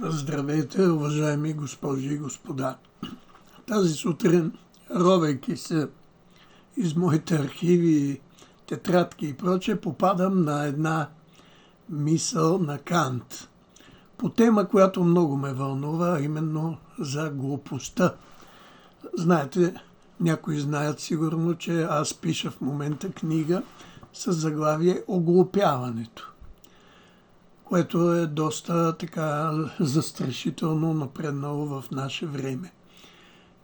Здравейте, уважаеми госпожи и господа! Тази сутрин, ровейки се из моите архиви, тетрадки и прочее, попадам на една мисъл на Кант по тема, която много ме вълнува, а именно за глупостта. Знаете, някои знаят сигурно, че аз пиша в момента книга с заглавие "Оглупяването", което е доста така застрашително напреднало в наше време.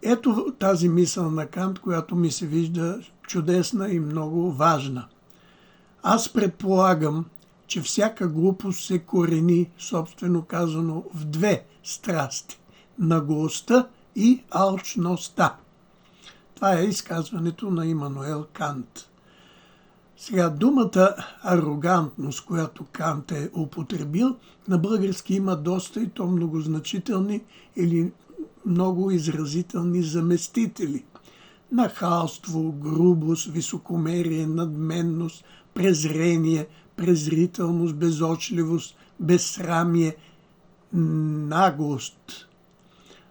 Ето тази мисъл на Кант, която ми се вижда чудесна и много важна. Аз предполагам, че всяка глупост се корени, собствено казано, в две страсти – наглостта и алчността. Това е изказването на Имануел Кант. Сега думата арогантност, която Кант е употребил, на български има доста и то многозначителни или много изразителни заместители. Нахалство, грубост, високомерие, надменност, презрение, презрителност, безочливост, безсрамие, наглост,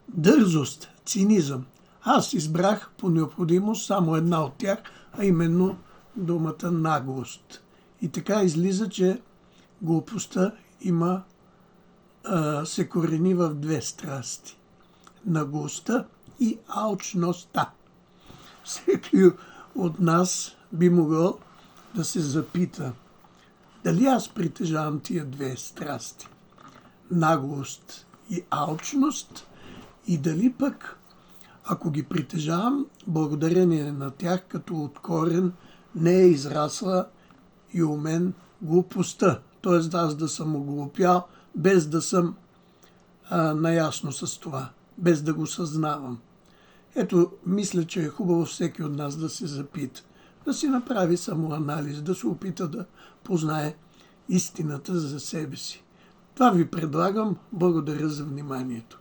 дързост, цинизъм. Аз избрах по необходимост само една от тях, а именно думата наглост. И така излиза, че глупостта се корени в две страсти – наглостта и алчността. Всеки от нас би могъл да се запита дали аз притежавам тия две страсти – наглост и алчност, и дали пък, ако ги притежавам, благодарение на тях като от корен не е израсла и у мен глупостта. Т.е. аз да съм оглупял, без да съм наясно с това, без да го съзнавам. Ето, мисля, че е хубаво всеки от нас да се запита, да си направи самоанализ, да се опита да познае истината за себе си. Това ви предлагам. Благодаря за вниманието.